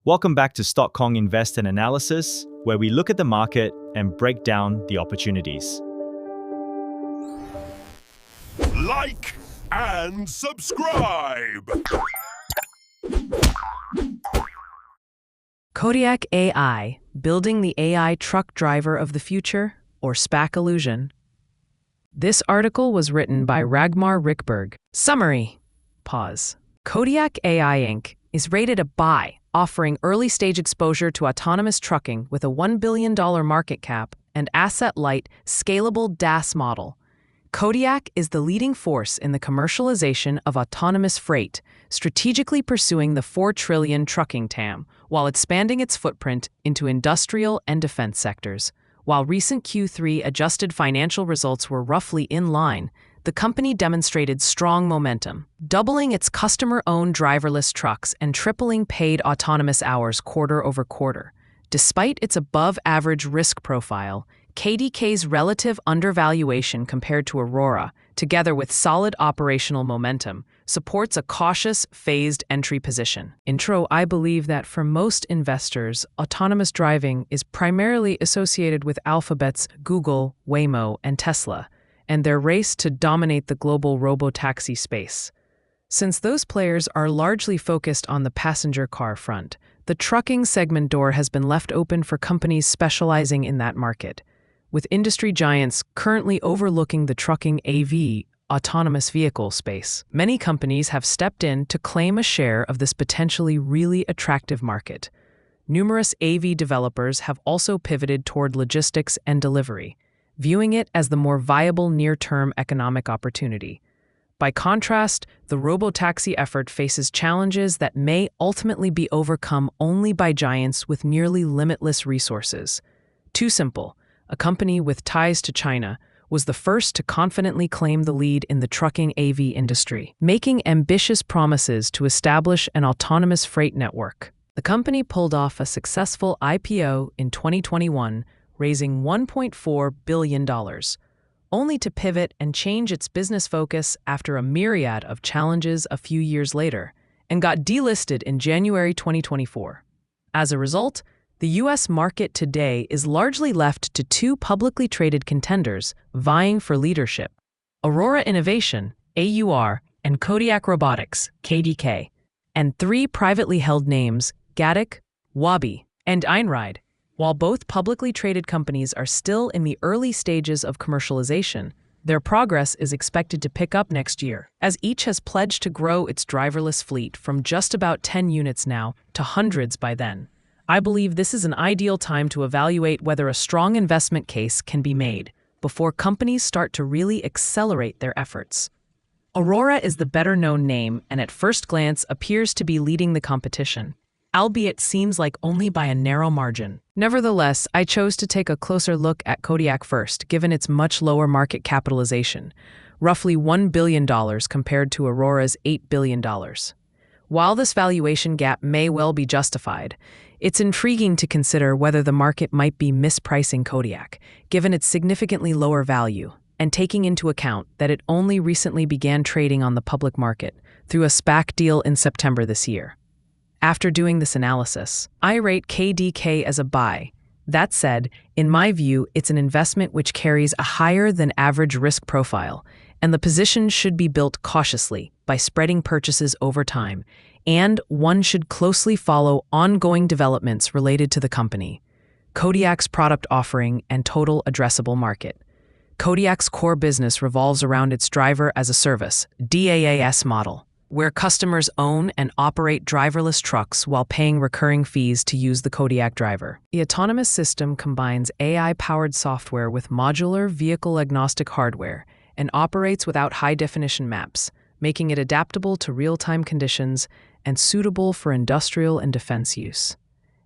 Welcome back to Stock Kong Invest and Analysis, where we look at the market and break down the opportunities. Like and subscribe! Kodiak AI, building the AI truck driver of the future, or SPAC illusion. This article was written by Ragmar Rickberg. Summary. Kodiak AI Inc. is rated a buy, offering early-stage exposure to autonomous trucking with a $1 billion market cap and asset-light, scalable DaaS model. Kodiak is the leading force in the commercialization of autonomous freight, strategically pursuing the $4 trillion trucking TAM, while expanding its footprint into industrial and defense sectors. While recent Q3 adjusted financial results were roughly in line, the company demonstrated strong momentum, doubling its customer-owned driverless trucks and tripling paid autonomous hours quarter over quarter. Despite its above-average risk profile, KDK's relative undervaluation compared to Aurora, together with solid operational momentum, supports a cautious, phased entry position. I believe that for most investors, autonomous driving is primarily associated with Alphabet's Google, Waymo, and Tesla, and their race to dominate the global robotaxi space. Since those players are largely focused on the passenger car front, the trucking segment door has been left open for companies specializing in that market, with industry giants currently overlooking the trucking AV, autonomous vehicle space. Many companies have stepped in to claim a share of this potentially really attractive market. Numerous AV developers have also pivoted toward logistics and delivery, viewing it as the more viable near-term economic opportunity. By contrast, the robotaxi effort faces challenges that may ultimately be overcome only by giants with nearly limitless resources. Too Simple, a company with ties to China, was the first to confidently claim the lead in the trucking AV industry, making ambitious promises to establish an autonomous freight network. The company pulled off a successful IPO in 2021, raising $1.4 billion, only to pivot and change its business focus after a myriad of challenges a few years later, and got delisted in January 2024. As a result, the U.S. market today is largely left to two publicly traded contenders vying for leadership: Aurora Innovation, AUR, and Kodiak Robotics, KDK, and three privately held names, Kodiak, Waabi, and Einride. While both publicly traded companies are still in the early stages of commercialization, their progress is expected to pick up next year, as each has pledged to grow its driverless fleet from just about 10 units now to hundreds by then. I believe this is an ideal time to evaluate whether a strong investment case can be made before companies start to really accelerate their efforts. Aurora is the better-known name and at first glance appears to be leading the competition, albeit seems like only by a narrow margin. Nevertheless, I chose to take a closer look at Kodiak first, given its much lower market capitalization, roughly $1 billion compared to Aurora's $8 billion. While this valuation gap may well be justified, it's intriguing to consider whether the market might be mispricing Kodiak, given its significantly lower value, and taking into account that it only recently began trading on the public market through a SPAC deal in September this year. After doing this analysis, I rate KDK as a buy. That said, in my view, it's an investment which carries a higher than average risk profile, and the position should be built cautiously by spreading purchases over time, and one should closely follow ongoing developments related to the company, Kodiak's product offering, and total addressable market. Kodiak's core business revolves around its driver-as-a-service (DaaS) model, where customers own and operate driverless trucks while paying recurring fees to use the Kodiak driver. The autonomous system combines AI-powered software with modular vehicle-agnostic hardware and operates without high-definition maps, making it adaptable to real-time conditions and suitable for industrial and defense use.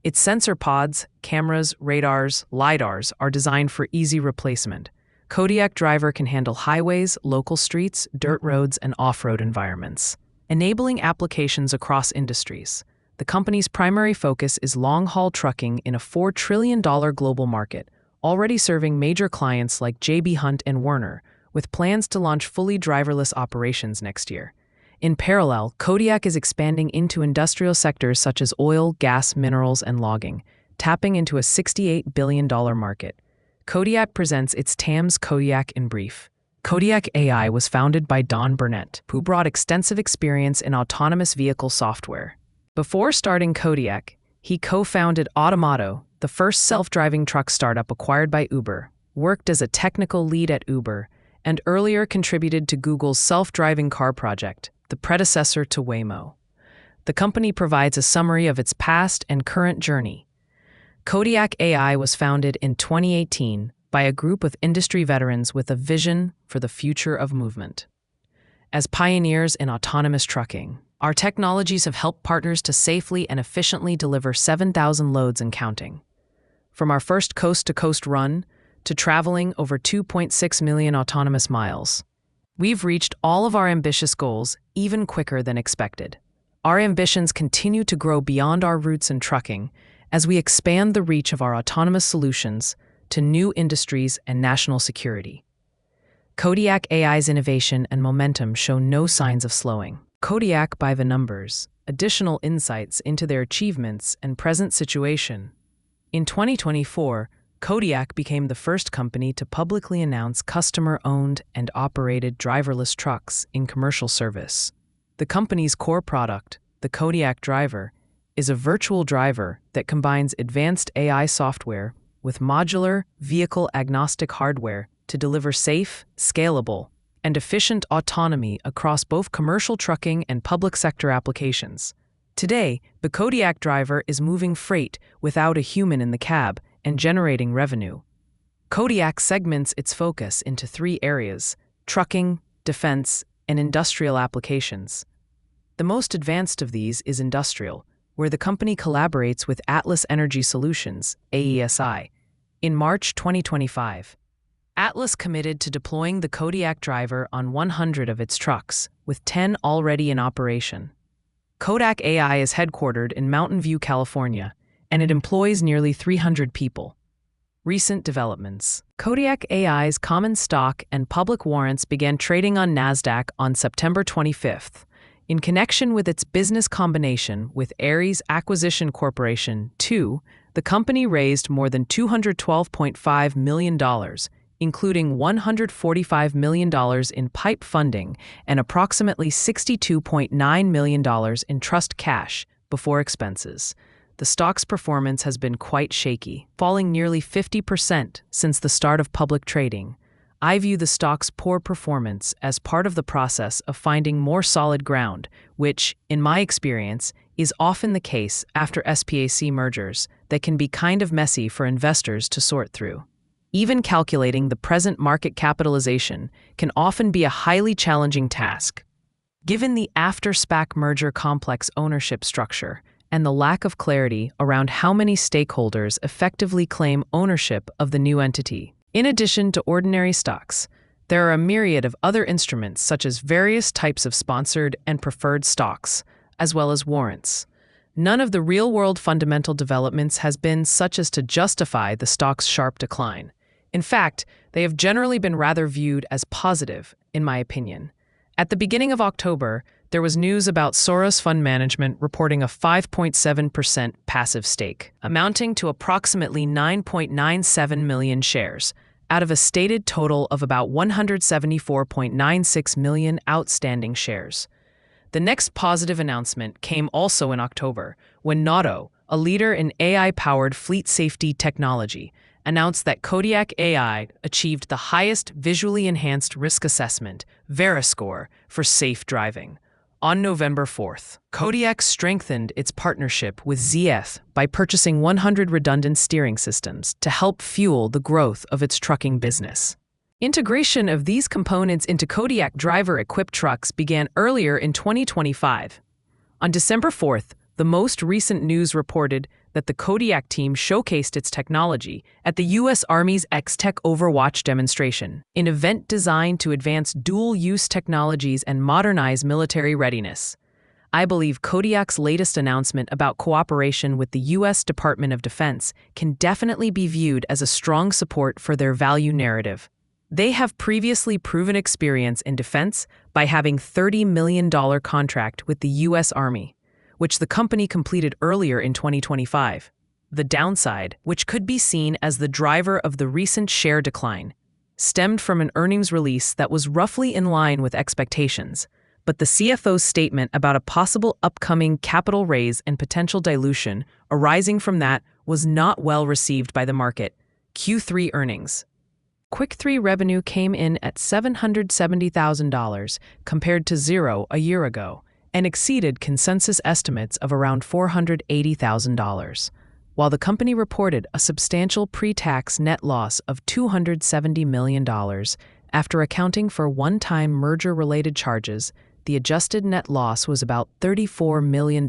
Its sensor pods, cameras, radars, LiDARs are designed for easy replacement. Kodiak Driver can handle highways, local streets, dirt roads, and off-road environments, enabling applications across industries. The company's primary focus is long-haul trucking in a $4 trillion global market, already serving major clients like J.B. Hunt and Werner, with plans to launch fully driverless operations next year. In parallel, Kodiak is expanding into industrial sectors such as oil, gas, minerals, and logging, tapping into a $68 billion market. Kodiak presents its TAM's Kodiak in brief. Kodiak AI was founded by Don Burnett, who brought extensive experience in autonomous vehicle software. Before starting Kodiak, he co-founded Automato, the first self-driving truck startup acquired by Uber, worked as a technical lead at Uber, and earlier contributed to Google's self-driving car project, the predecessor to Waymo. The company provides a summary of its past and current journey. Kodiak AI was founded in 2018 by a group of industry veterans with a vision for the future of movement. As pioneers in autonomous trucking, our technologies have helped partners to safely and efficiently deliver 7,000 loads and counting. From our first coast-to-coast run to traveling over 2.6 million autonomous miles, we've reached all of our ambitious goals even quicker than expected. Our ambitions continue to grow beyond our roots in trucking as we expand the reach of our autonomous solutions to new industries and national security. Kodiak AI's innovation and momentum show no signs of slowing. Kodiak by the numbers, additional insights into their achievements and present situation. In 2024, Kodiak became the first company to publicly announce customer-owned and operated driverless trucks in commercial service. The company's core product, the Kodiak Driver, is a virtual driver that combines advanced AI software with modular, vehicle-agnostic hardware to deliver safe, scalable, and efficient autonomy across both commercial trucking and public sector applications. Today, the Kodiak Driver is moving freight without a human in the cab and generating revenue. Kodiak segments its focus into three areas: trucking, defense, and industrial applications. The most advanced of these is industrial, where the company collaborates with Atlas Energy Solutions, AESI. In March 2025, Atlas committed to deploying the Kodiak Driver on 100 of its trucks, with 10 already in operation. Kodiak AI is headquartered in Mountain View, California, and it employs nearly 300 people. Recent developments. Kodiak AI's common stock and public warrants began trading on NASDAQ on September 25th. In connection with its business combination with Ares Acquisition Corporation, the company raised more than $212.5 million, including $145 million in PIPE funding and approximately $62.9 million in trust cash before expenses. The stock's performance has been quite shaky, falling nearly 50% since the start of public trading. I view the stock's poor performance as part of the process of finding more solid ground, which, in my experience, is often the case after SPAC mergers that can be kind of messy for investors to sort through. Even calculating the present market capitalization can often be a highly challenging task. Given the after-SPAC merger complex ownership structure and the lack of clarity around how many stakeholders effectively claim ownership of the new entity. In addition to ordinary stocks, there are a myriad of other instruments such as various types of sponsored and preferred stocks, as well as warrants. None of the real-world fundamental developments has been such as to justify the stock's sharp decline. In fact, they have generally been rather viewed as positive, in my opinion. At the beginning of October, there was news about Soros Fund Management reporting a 5.7% passive stake, amounting to approximately 9.97 million shares, out of a stated total of about 174.96 million outstanding shares. The next positive announcement came also in October, when Nauto, a leader in AI-powered fleet safety technology, announced that Kodiak AI achieved the highest visually enhanced risk assessment, VeriScore, for safe driving. On November 4th, Kodiak strengthened its partnership with ZF by purchasing 100 redundant steering systems to help fuel the growth of its trucking business. Integration of these components into Kodiak driver-equipped trucks began earlier in 2025. On December 4th, the most recent news reported that the Kodiak team showcased its technology at the U.S. Army's X-Tech Overwatch demonstration, an event designed to advance dual-use technologies and modernize military readiness. I believe Kodiak's latest announcement about cooperation with the U.S. Department of Defense can definitely be viewed as a strong support for their value narrative. They have previously proven experience in defense by having $30 million contract with the U.S. Army, which the company completed earlier in 2025. The downside, which could be seen as the driver of the recent share decline, stemmed from an earnings release that was roughly in line with expectations, but the CFO's statement about a possible upcoming capital raise and potential dilution arising from that was not well received by the market. Q3 earnings. Q3 revenue came in at $770,000 compared to zero a year ago and exceeded consensus estimates of around $480,000, while the company reported a substantial pre-tax net loss of $270 million. After accounting for one-time merger-related charges, the adjusted net loss was about $34 million,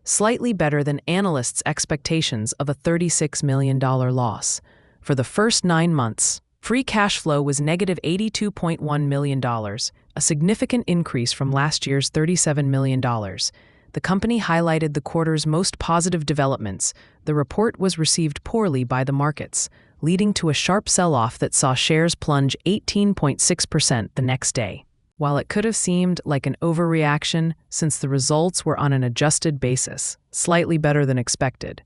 slightly better than analysts' expectations of a $36 million loss. For the first 9 months, free cash flow was negative $82.1 million, a significant increase from last year's $37 million. The company highlighted the quarter's most positive developments. The report was received poorly by the markets, leading to a sharp sell-off that saw shares plunge 18.6% the next day. While it could have seemed like an overreaction since the results were on an adjusted basis, slightly better than expected,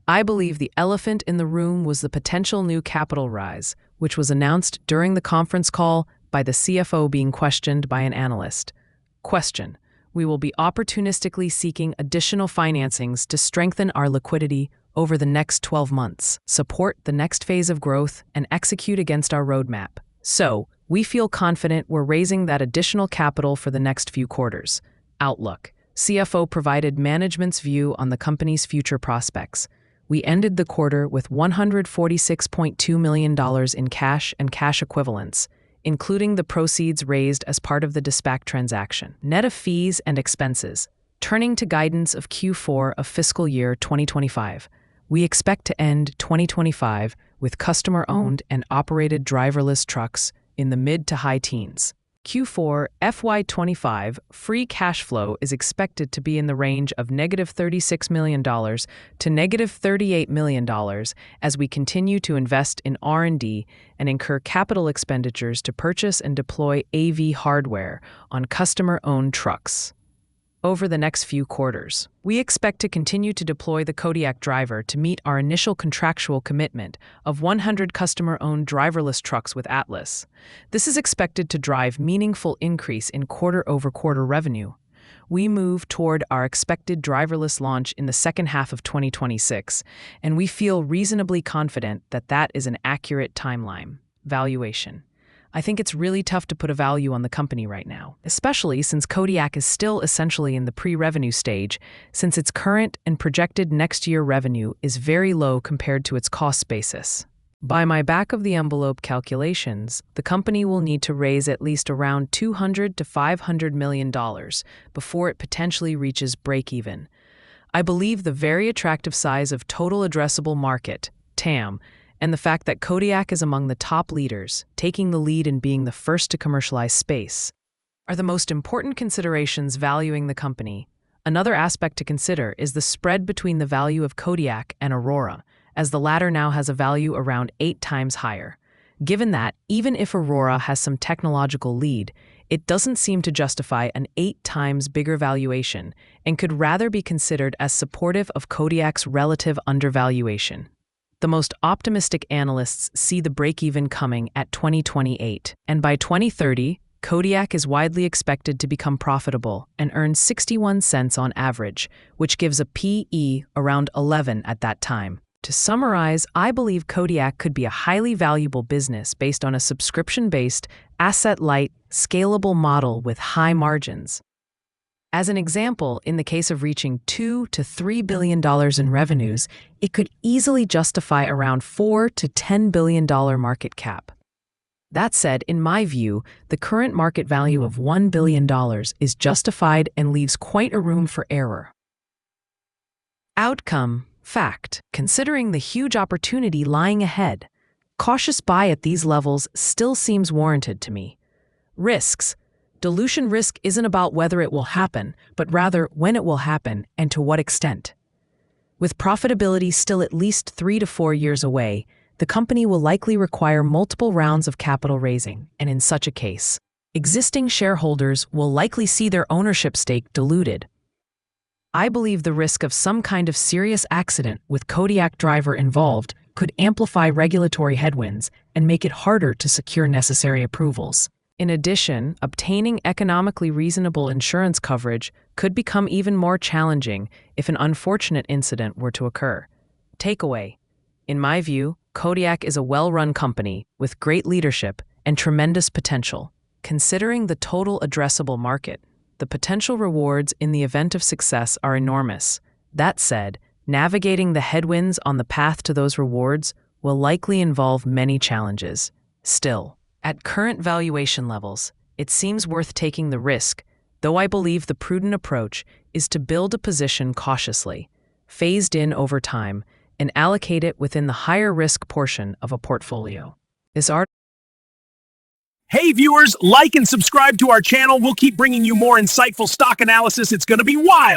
I believe the elephant in the room was the potential new capital rise, which was announced during the conference call by the CFO being questioned by an analyst. Question: We will be opportunistically seeking additional financings to strengthen our liquidity over the next 12 months, support the next phase of growth, and execute against our roadmap. So, we feel confident we're raising that additional capital for the next few quarters. Outlook. CFO provided management's view on the company's future prospects. We ended the quarter with $146.2 million in cash and cash equivalents, including the proceeds raised as part of the SPAC transaction, net of fees and expenses. Turning to guidance of Q4 of fiscal year 2025, we expect to end 2025 with customer-owned and operated driverless trucks in the mid to high teens. Q4 FY25 free cash flow is expected to be in the range of negative $36 million to negative $38 million as we continue to invest in R&D and incur capital expenditures to purchase and deploy AV hardware on customer-owned trucks. Over the next few quarters, we expect to continue to deploy the Kodiak driver to meet our initial contractual commitment of 100 customer-owned driverless trucks with Atlas. This is expected to drive meaningful increase in quarter-over-quarter revenue. We move toward our expected driverless launch in the second half of 2026, and we feel reasonably confident that that is an accurate timeline. Valuation. I think it's really tough to put a value on the company right now, especially since Kodiak is still essentially in the pre-revenue stage, since its current and projected next year revenue is very low compared to its cost basis. By my back-of-the-envelope calculations, the company will need to raise at least around $200 to $500 million before it potentially reaches break-even. I believe the very attractive size of total addressable market, TAM, and the fact that Kodiak is among the top leaders, taking the lead in being the first to commercialize space, are the most important considerations valuing the company. Another aspect to consider is the spread between the value of Kodiak and Aurora, as the latter now has a value around 8 times higher. Given that, even if Aurora has some technological lead, it doesn't seem to justify an 8 times bigger valuation and could rather be considered as supportive of Kodiak's relative undervaluation. The most optimistic analysts see the break-even coming at 2028, and by 2030, Kodiak is widely expected to become profitable and earn 61 cents on average, which gives a P/E around 11 at that time. To summarize, I believe Kodiak could be a highly valuable business based on a subscription-based, asset-light, scalable model with high margins. As an example, in the case of reaching $2 to $3 billion in revenues, it could easily justify around $4 to $10 billion market cap. That said, in my view, the current market value of $1 billion is justified and leaves quite a room for error. Outcome. Fact. Considering the huge opportunity lying ahead, cautious buy at these levels still seems warranted to me. Risks. Dilution risk isn't about whether it will happen, but rather when it will happen and to what extent. With profitability still at least 3 to 4 years away, the company will likely require multiple rounds of capital raising, and in such a case, existing shareholders will likely see their ownership stake diluted. I believe the risk of some kind of serious accident with Kodiak driver involved could amplify regulatory headwinds and make it harder to secure necessary approvals. In addition, obtaining economically reasonable insurance coverage could become even more challenging if an unfortunate incident were to occur. Takeaway: in my view, Kodiak is a well-run company with great leadership and tremendous potential. Considering the total addressable market, the potential rewards in the event of success are enormous. That said, navigating the headwinds on the path to those rewards will likely involve many challenges. Still, at current valuation levels, it seems worth taking the risk, though I believe the prudent approach is to build a position cautiously, phased in over time, and allocate it within the higher risk portion of a portfolio. Hey viewers, like and subscribe to our channel. We'll keep bringing you more insightful stock analysis. It's going to be wild.